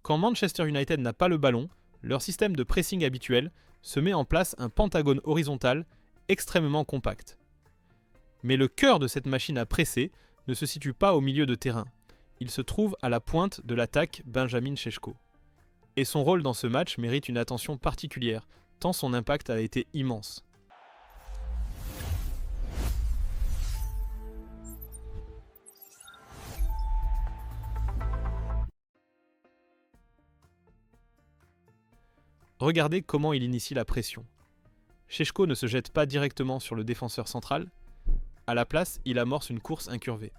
Quand Manchester United n'a pas le ballon, leur système de pressing habituel se met en place un pentagone horizontal extrêmement compact. Mais le cœur de cette machine à presser ne se situe pas au milieu de terrain. Il se trouve à la pointe de l'attaque Benjamin Šeško. Et son rôle dans ce match mérite une attention particulière, tant son impact a été immense. Regardez comment il initie la pression. Šeško ne se jette pas directement sur le défenseur central. À la place, il amorce une course incurvée.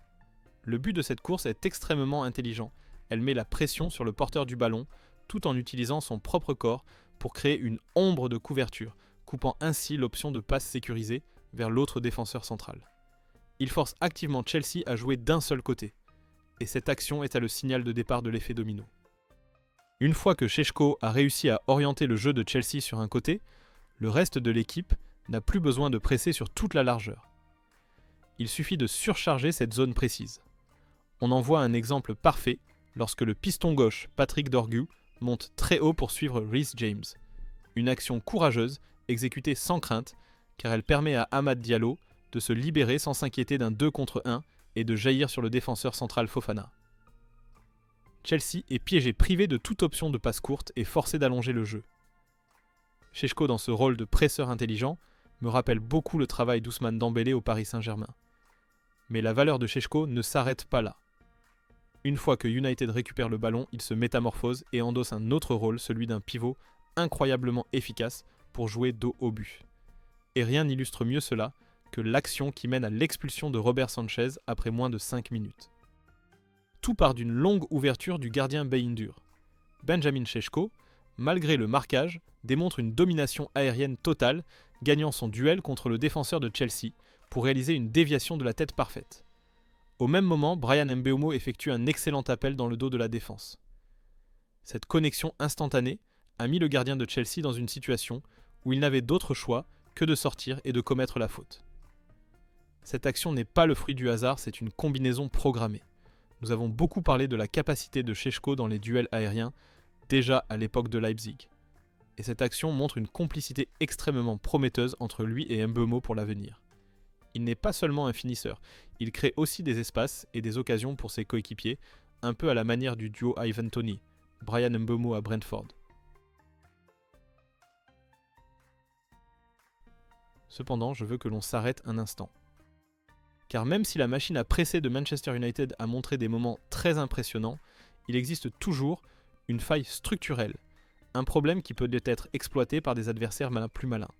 Le but de cette course est extrêmement intelligent. Elle met la pression sur le porteur du ballon, tout en utilisant son propre corps pour créer une ombre de couverture, coupant ainsi l'option de passe sécurisée vers l'autre défenseur central. Il force activement Chelsea à jouer d'un seul côté. Et cette action est le signal de départ de l'effet domino. Une fois que Šeško a réussi à orienter le jeu de Chelsea sur un côté, le reste de l'équipe n'a plus besoin de presser sur toute la largeur. Il suffit de surcharger cette zone précise. On en voit un exemple parfait lorsque le piston gauche Patrick Dorgu monte très haut pour suivre Reece James. Une action courageuse, exécutée sans crainte, car elle permet à Amad Diallo de se libérer sans s'inquiéter d'un 2 contre 1 et de jaillir sur le défenseur central Fofana. Chelsea est piégé, privé de toute option de passe courte et forcé d'allonger le jeu. Šeško, dans ce rôle de presseur intelligent, me rappelle beaucoup le travail d'Ousmane Dembélé au Paris Saint-Germain. Mais la valeur de Šeško ne s'arrête pas là. Une fois que United récupère le ballon, il se métamorphose et endosse un autre rôle, celui d'un pivot incroyablement efficace pour jouer dos au but. Et rien n'illustre mieux cela que l'action qui mène à l'expulsion de Robert Sanchez après moins de 5 minutes. Tout part d'une longue ouverture du gardien Bayindur. Benjamin Šeško, malgré le marquage, démontre une domination aérienne totale, gagnant son duel contre le défenseur de Chelsea pour réaliser une déviation de la tête parfaite. Au même moment, Bryan Mbeumo effectue un excellent appel dans le dos de la défense. Cette connexion instantanée a mis le gardien de Chelsea dans une situation où il n'avait d'autre choix que de sortir et de commettre la faute. Cette action n'est pas le fruit du hasard, c'est une combinaison programmée. Nous avons beaucoup parlé de la capacité de Šeško dans les duels aériens, déjà à l'époque de Leipzig. Et cette action montre une complicité extrêmement prometteuse entre lui et Mbeumo pour l'avenir. Il n'est pas seulement un finisseur, il crée aussi des espaces et des occasions pour ses coéquipiers, un peu à la manière du duo Ivan Toney, Bryan Mbeumo à Brentford. Cependant, je veux que l'on s'arrête un instant. Car même si la machine à presser de Manchester United a montré des moments très impressionnants, il existe toujours une faille structurelle, un problème qui peut être exploité par des adversaires plus malins.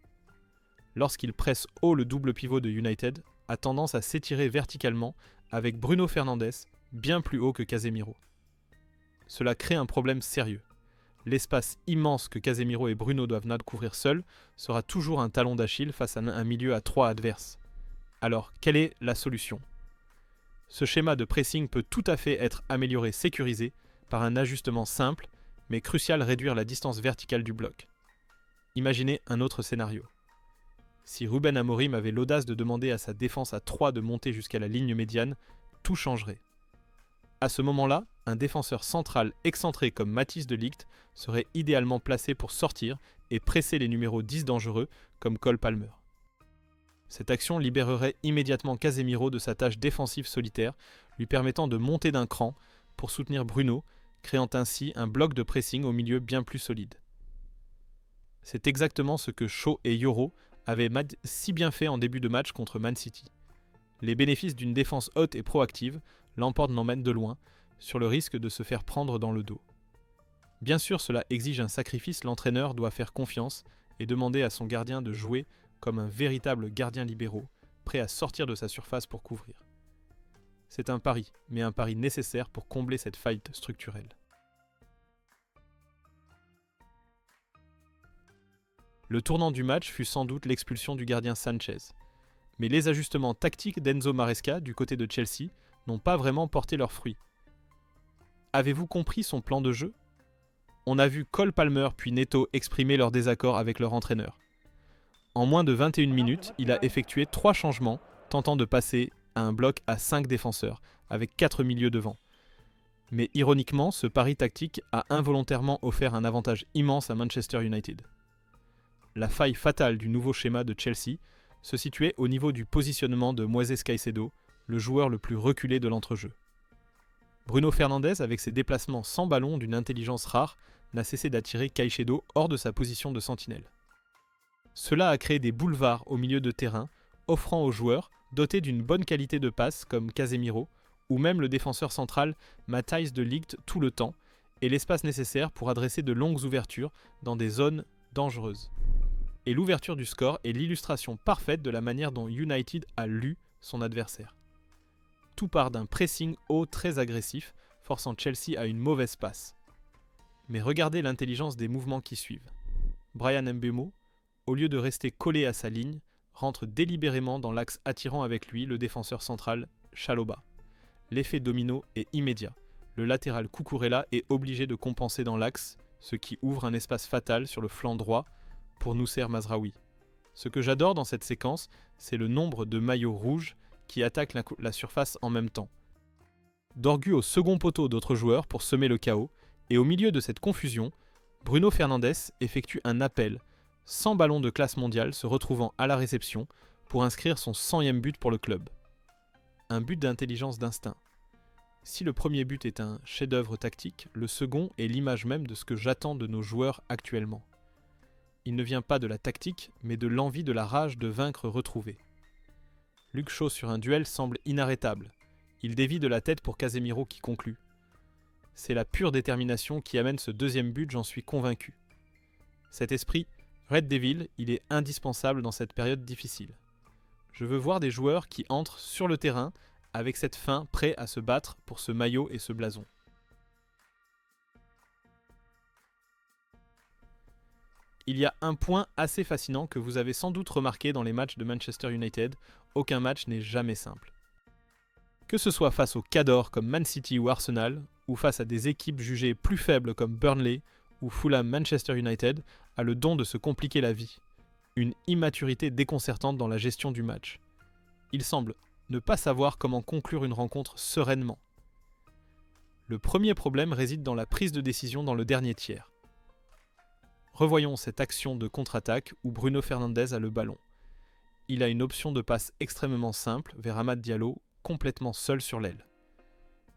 Lorsqu'il presse haut, le double pivot de United a tendance à s'étirer verticalement avec Bruno Fernandes bien plus haut que Casemiro. Cela crée un problème sérieux. L'espace immense que Casemiro et Bruno doivent couvrir seuls sera toujours un talon d'Achille face à un milieu à 3 adverses. Alors, quelle est la solution ? Ce schéma de pressing peut tout à fait être amélioré, sécurisé, par un ajustement simple, mais crucial: réduire la distance verticale du bloc. Imaginez un autre scénario. Si Ruben Amorim avait l'audace de demander à sa défense à 3 de monter jusqu'à la ligne médiane, tout changerait. À ce moment-là, un défenseur central excentré comme Matthijs de Ligt serait idéalement placé pour sortir et presser les numéros 10 dangereux comme Cole Palmer. Cette action libérerait immédiatement Casemiro de sa tâche défensive solitaire, lui permettant de monter d'un cran pour soutenir Bruno, créant ainsi un bloc de pressing au milieu bien plus solide. C'est exactement ce que Shaw et Yoro avaient si bien fait en début de match contre Man City. Les bénéfices d'une défense haute et proactive l'emportent l'emmènent de loin, sur le risque de se faire prendre dans le dos. Bien sûr, cela exige un sacrifice, l'entraîneur doit faire confiance et demander à son gardien de jouer comme un véritable gardien libéraux, prêt à sortir de sa surface pour couvrir. C'est un pari, mais un pari nécessaire pour combler cette faille structurelle. Le tournant du match fut sans doute l'expulsion du gardien Sanchez. Mais les ajustements tactiques d'Enzo Maresca du côté de Chelsea n'ont pas vraiment porté leurs fruits. Avez-vous compris son plan de jeu ? On a vu Cole Palmer puis Neto exprimer leur désaccord avec leur entraîneur. En moins de 21 minutes, il a effectué 3 changements, tentant de passer à un bloc à 5 défenseurs, avec 4 milieux devant. Mais ironiquement, ce pari tactique a involontairement offert un avantage immense à Manchester United. La faille fatale du nouveau schéma de Chelsea se situait au niveau du positionnement de Moises Caicedo, le joueur le plus reculé de l'entrejeu. Bruno Fernandes, avec ses déplacements sans ballon d'une intelligence rare, n'a cessé d'attirer Caicedo hors de sa position de sentinelle. Cela a créé des boulevards au milieu de terrain, offrant aux joueurs, dotés d'une bonne qualité de passe comme Casemiro, ou même le défenseur central Matthijs de Ligt tout le temps, et l'espace nécessaire pour adresser de longues ouvertures dans des zones dangereuses. Et l'ouverture du score est l'illustration parfaite de la manière dont United a lu son adversaire. Tout part d'un pressing haut très agressif, forçant Chelsea à une mauvaise passe. Mais regardez l'intelligence des mouvements qui suivent. Bryan Mbeumo, au lieu de rester collé à sa ligne, rentre délibérément dans l'axe attirant avec lui le défenseur central Chalobah. L'effet domino est immédiat. Le latéral Cucurella est obligé de compenser dans l'axe, ce qui ouvre un espace fatal sur le flanc droit pour Noussair Mazraoui. Ce que j'adore dans cette séquence, c'est le nombre de maillots rouges qui attaquent la surface en même temps. Dorgu au second poteau d'autres joueurs pour semer le chaos, et au milieu de cette confusion, Bruno Fernandes effectue un appel, sans ballon de classe mondiale se retrouvant à la réception pour inscrire son 100e but pour le club. Un but d'intelligence d'instinct. Si le premier but est un chef-d'œuvre tactique, le second est l'image même de ce que j'attends de nos joueurs actuellement. Il ne vient pas de la tactique, mais de l'envie de la rage de vaincre retrouvée. Luke Shaw sur un duel semble inarrêtable. Il dévie de la tête pour Casemiro qui conclut. C'est la pure détermination qui amène ce deuxième but, j'en suis convaincu. Cet esprit, Red Devil, il est indispensable dans cette période difficile. Je veux voir des joueurs qui entrent sur le terrain avec cette faim, prêts à se battre pour ce maillot et ce blason. Il y a un point assez fascinant que vous avez sans doute remarqué dans les matchs de Manchester United, aucun match n'est jamais simple. Que ce soit face aux cadors comme Man City ou Arsenal, ou face à des équipes jugées plus faibles comme Burnley ou Fulham Manchester United, a le don de se compliquer la vie. Une immaturité déconcertante dans la gestion du match. Il semble ne pas savoir comment conclure une rencontre sereinement. Le premier problème réside dans la prise de décision dans le dernier tiers. Revoyons cette action de contre-attaque où Bruno Fernandes a le ballon. Il a une option de passe extrêmement simple vers Amad Diallo, complètement seul sur l'aile.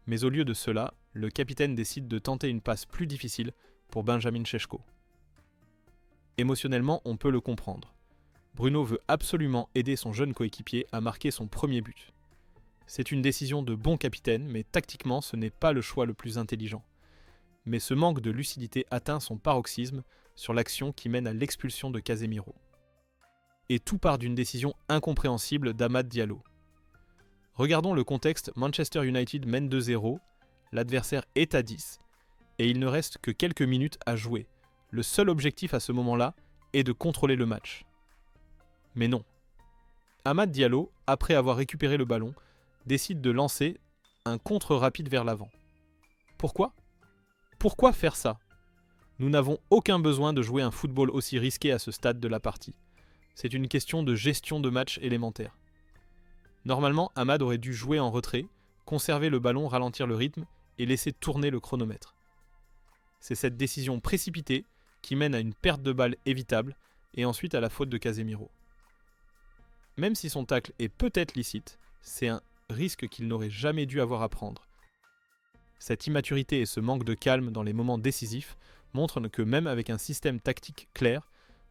Mais au lieu de cela, le capitaine décide de tenter une passe plus difficile pour Benjamin Šeško. Émotionnellement, on peut le comprendre. Bruno veut absolument aider son jeune coéquipier à marquer son premier but. C'est une décision de bon capitaine, mais tactiquement, ce n'est pas le choix le plus intelligent. Mais ce manque de lucidité atteint son paroxysme sur l'action qui mène à l'expulsion de Casemiro. Et tout part d'une décision incompréhensible d'Amad Diallo. Regardons le contexte, Manchester United mène 2-0, l'adversaire est à 10, et il ne reste que quelques minutes à jouer. Le seul objectif à ce moment-là est de contrôler le match. Mais non. Amad Diallo, après avoir récupéré le ballon, décide de lancer un contre rapide vers l'avant. Pourquoi ? Pourquoi faire ça ? Nous n'avons aucun besoin de jouer un football aussi risqué à ce stade de la partie. C'est une question de gestion de match élémentaire. Normalement, Amad aurait dû jouer en retrait, conserver le ballon, ralentir le rythme et laisser tourner le chronomètre. C'est cette décision précipitée qui mène à une perte de balle évitable et ensuite à la faute de Casemiro. Même si son tacle est peut-être licite, c'est un risque qu'il n'aurait jamais dû avoir à prendre. Cette immaturité et ce manque de calme dans les moments décisifs montrent que même avec un système tactique clair,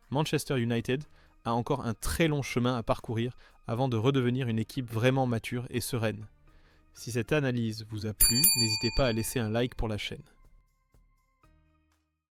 Manchester United a encore un très long chemin à parcourir avant de redevenir une équipe vraiment mature et sereine. Si cette analyse vous a plu, n'hésitez pas à laisser un like pour la chaîne.